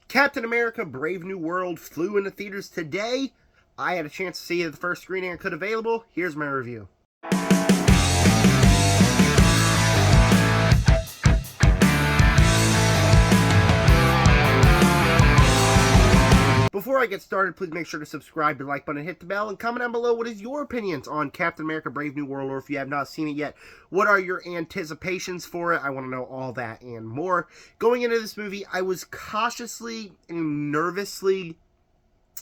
Captain America Brave New World flew into theaters today. I had a chance to see it at the first screening I could available. Here's my review. Before I get started, please make sure to subscribe, the like button, hit the bell, and comment down below what is your opinions on Captain America Brave New World, or if you have not seen it yet, what are your anticipations for it? I want to know all that and more. Going into this movie, I was cautiously and nervously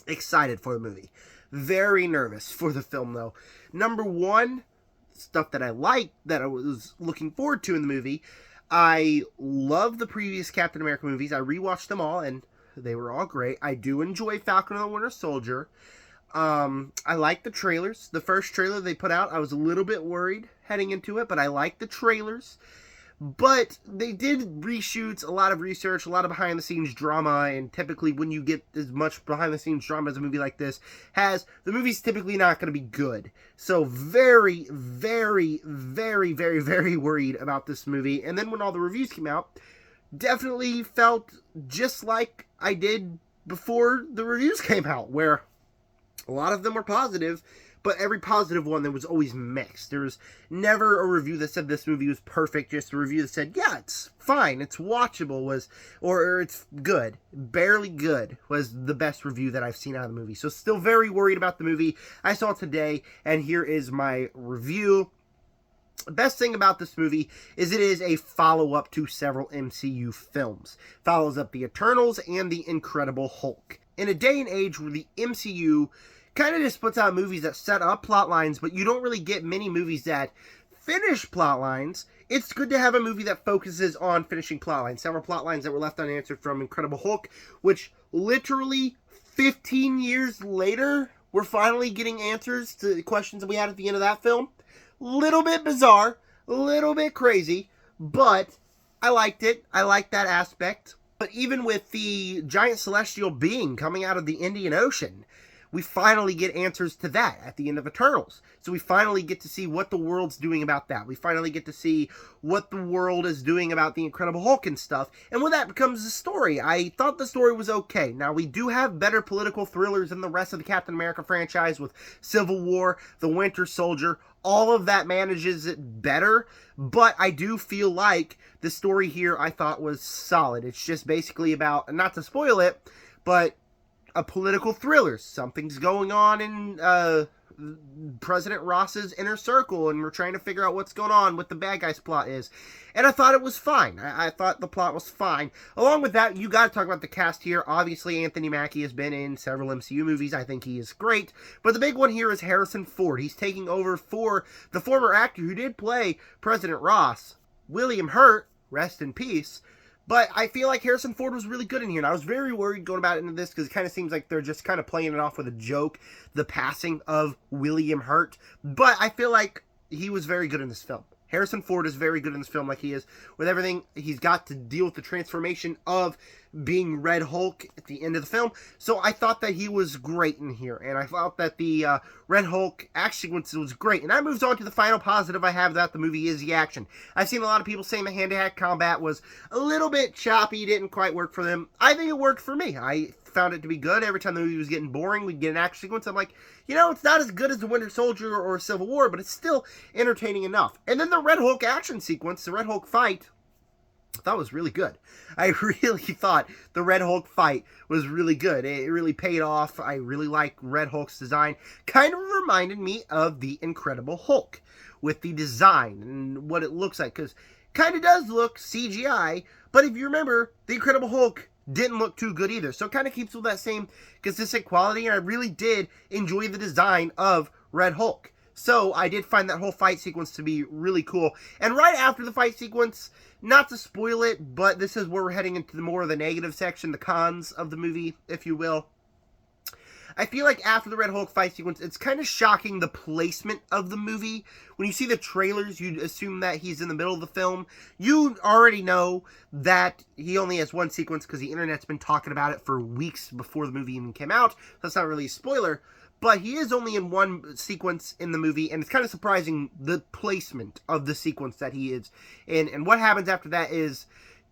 excited for the movie. Very nervous for the film, though. Number one, stuff that I liked, that I was looking forward to in the movie, I love the previous Captain America movies. I rewatched them all, and they were all great. I do enjoy Falcon and the Winter Soldier. I like the trailers. The first trailer they put out, I was a little bit worried heading into it, but I like the trailers. But they did reshoots, a lot of research, a lot of behind-the-scenes drama, and typically when you get as much behind-the-scenes drama as a movie like this has, the movie's typically not going to be good. So very, very, very, very, very worried about this movie. And then when all the reviews came out, definitely felt just like I did before the reviews came out, where a lot of them were positive, but every positive one, there was always mixed. There was never a review that said this movie was perfect, just a review that said, yeah, it's fine, it's watchable, or it's good. Barely good was the best review that I've seen out of the movie. So still very worried about the movie. I saw it today, and here is my review. The best thing about this movie is it is a follow-up to several MCU films. Follows up the Eternals and the Incredible Hulk. In a day and age where the MCU kind of just puts out movies that set up plot lines, but you don't really get many movies that finish plot lines, it's good to have a movie that focuses on finishing plot lines. Several plot lines that were left unanswered from Incredible Hulk, which literally 15 years later, we're finally getting answers to the questions that we had at the end of that film. Little bit bizarre, a little bit crazy, but I liked it. I liked that aspect. But even with the giant celestial being coming out of the Indian Ocean, we finally get answers to that at the end of Eternals. So we finally get to see what the world's doing about that. We finally get to see what the world is doing about the Incredible Hulk and stuff. And when that becomes the story, I thought the story was okay. Now, we do have better political thrillers than the rest of the Captain America franchise with Civil War, The Winter Soldier. All of that manages it better, but I do feel like the story here I thought was solid. It's just basically about, not to spoil it, but a political thriller. Something's going on in President Ross's inner circle, and we're trying to figure out what's going on, what the bad guy's plot is. And I thought it was fine. I thought the plot was fine. Along with that, you got to talk about the cast here. Obviously, Anthony Mackie has been in several MCU movies. I think he is great. But the big one here is Harrison Ford. He's taking over for the former actor who did play President Ross, William Hurt, rest in peace. But I feel like Harrison Ford was really good in here, and I was very worried going about into this because it kind of seems like they're just kind of playing it off with a joke, the passing of William Hurt. But I feel like he was very good in this film. Harrison Ford is very good in this film, like he is with everything. He's got to deal with the transformation of being Red Hulk at the end of the film. So I thought that he was great in here, and I thought that the Red Hulk action sequence was great. And that moves on to the final positive I have about the movie is the action. I've seen a lot of people saying the hand-to-hand combat was a little bit choppy, didn't quite work for them. I think it worked for me. I found it to be good. Every time the movie was getting boring, we'd get an action sequence. I'm like, you know, it's not as good as The Winter Soldier or Civil War, but it's still entertaining enough. And then the Red Hulk action sequence, the Red Hulk fight, I thought was really good. I really thought the Red Hulk fight was really good. It really paid off. I really like Red Hulk's design. Kind of reminded me of the Incredible Hulk with the design and what it looks like, because kind of does look CGI, but if you remember, the Incredible Hulk didn't look too good either. So it kind of keeps with that same consistent quality, and I really did enjoy the design of Red Hulk. So I did find that whole fight sequence to be really cool. And right after the fight sequence, not to spoil it, but this is where we're heading into more of the negative section, the cons of the movie, if you will. I feel like after the Red Hulk fight sequence, it's kind of shocking the placement of the movie. When you see the trailers, you'd assume that he's in the middle of the film. You already know that he only has one sequence because the internet's been talking about it for weeks before the movie even came out. So that's not really a spoiler. But he is only in one sequence in the movie, and it's kind of surprising the placement of the sequence that he is in. And what happens after that is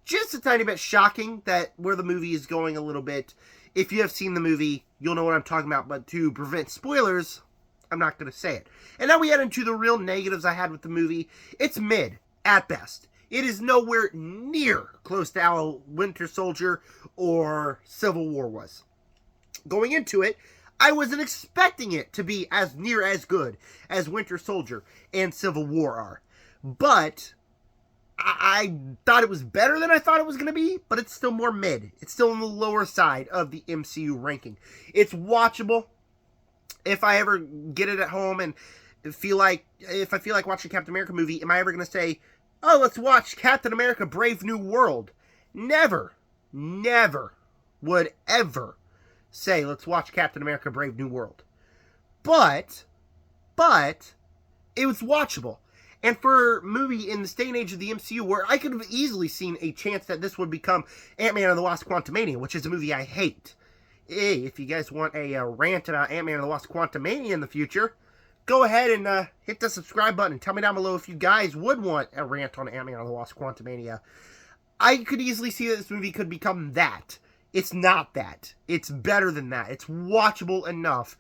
just a tiny bit shocking that where the movie is going a little bit. If you have seen the movie, you'll know what I'm talking about, but to prevent spoilers, I'm not going to say it. And now we head into the real negatives I had with the movie. It's mid, at best. It is nowhere near close to how Winter Soldier or Civil War was. Going into it, I wasn't expecting it to be as near as good as Winter Soldier and Civil War are. But I thought it was better than I thought it was going to be, but it's still more mid. It's still on the lower side of the MCU ranking. It's watchable. If I ever get it at home and if I feel like watching a Captain America movie, am I ever going to say, oh, let's watch Captain America Brave New World? Never would ever say, let's watch Captain America Brave New World. But it was watchable. And for a movie in this day and age of the MCU where I could have easily seen a chance that this would become Ant-Man and the Wasp Quantumania, which is a movie I hate. Hey, if you guys want a rant about Ant-Man and the Wasp Quantumania in the future, go ahead and hit the subscribe button and tell me down below if you guys would want a rant on Ant-Man and the Wasp Quantumania. I could easily see that this movie could become that. It's not that. It's better than that. It's watchable enough.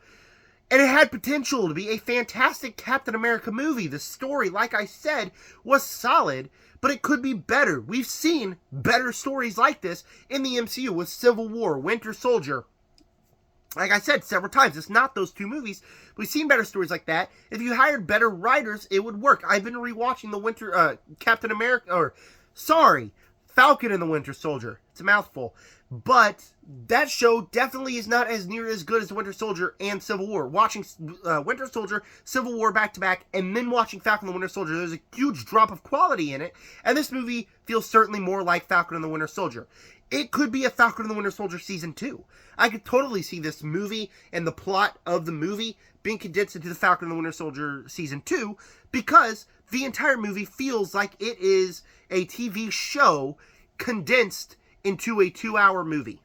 And it had potential to be a fantastic Captain America movie. The story, like I said, was solid, but it could be better. We've seen better stories like this in the MCU with Civil War, Winter Soldier. Like I said several times, it's not those two movies. We've seen better stories like that. If you hired better writers, it would work. I've been rewatching Falcon and the Winter Soldier. It's a mouthful. But that show definitely is not as near as good as Winter Soldier and Civil War. Watching Winter Soldier, Civil War back-to-back, and then watching Falcon and the Winter Soldier, there's a huge drop of quality in it. And this movie feels certainly more like Falcon and the Winter Soldier. It could be a Falcon and the Winter Soldier Season 2. I could totally see this movie and the plot of the movie being condensed into the Falcon and the Winter Soldier Season 2 because the entire movie feels like it is a TV show condensed into a 2-hour movie.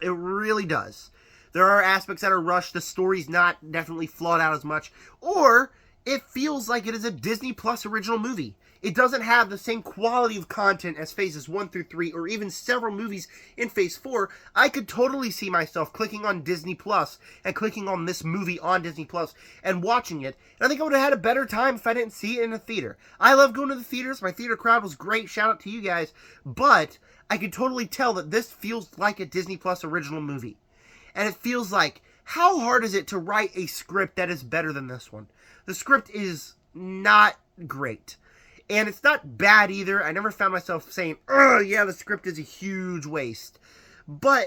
It really does. There are aspects that are rushed. The story's not definitely flawed out as much. Or it feels like it is a Disney Plus original movie. It doesn't have the same quality of content as phases 1 through 3 or even several movies in phase 4. I could totally see myself clicking on Disney Plus and clicking on this movie on Disney Plus and watching it. And I think I would have had a better time if I didn't see it in a theater. I love going to the theaters. My theater crowd was great. Shout out to you guys. But I could totally tell that this feels like a Disney Plus original movie. And it feels like, how hard is it to write a script that is better than this one? The script is not great. And it's not bad either. I never found myself saying, oh, yeah, the script is a huge waste. But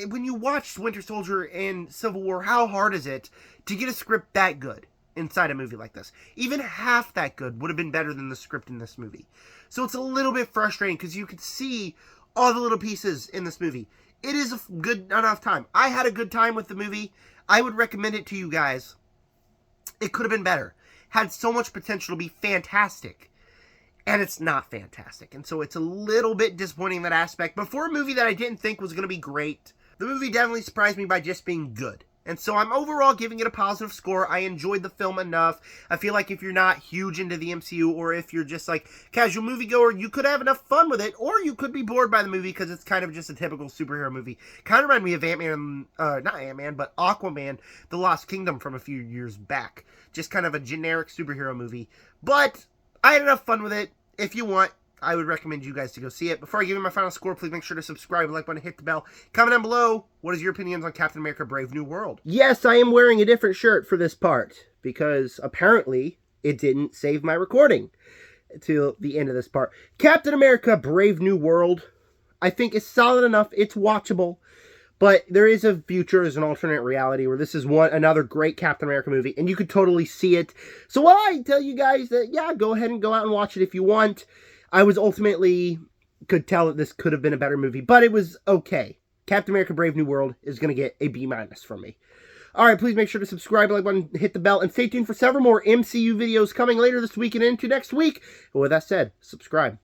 when you watch Winter Soldier and Civil War, how hard is it to get a script that good inside a movie like this? Even half that good would have been better than the script in this movie. So it's a little bit frustrating because you could see all the little pieces in this movie. It is a good enough time. I had a good time with the movie. I would recommend it to you guys. It could have been better. Had so much potential to be fantastic. And it's not fantastic. And so it's a little bit disappointing in that aspect. But for a movie that I didn't think was going to be great, the movie definitely surprised me by just being good. And so I'm overall giving it a positive score. I enjoyed the film enough. I feel like if you're not huge into the MCU or if you're just like casual moviegoer, you could have enough fun with it. Or you could be bored by the movie because it's kind of just a typical superhero movie. Kind of reminded me of not Ant-Man, but Aquaman, The Lost Kingdom from a few years back. Just kind of a generic superhero movie. But I had enough fun with it. If you want, I would recommend you guys to go see it. Before I give you my final score, please make sure to subscribe, like button, hit the bell. Comment down below, what is your opinions on Captain America Brave New World? Yes, I am wearing a different shirt for this part, because apparently it didn't save my recording to the end of this part. Captain America Brave New World, I think is solid enough. It's watchable. But there is a future, there's an alternate reality where this is another great Captain America movie, and you could totally see it. So while I tell you guys that, yeah, go ahead and go out and watch it if you want, I was could tell that this could have been a better movie, but it was okay. Captain America Brave New World is going to get a B- from me. Alright, please make sure to subscribe, like button, hit the bell, and stay tuned for several more MCU videos coming later this week and into next week. And with that said, subscribe.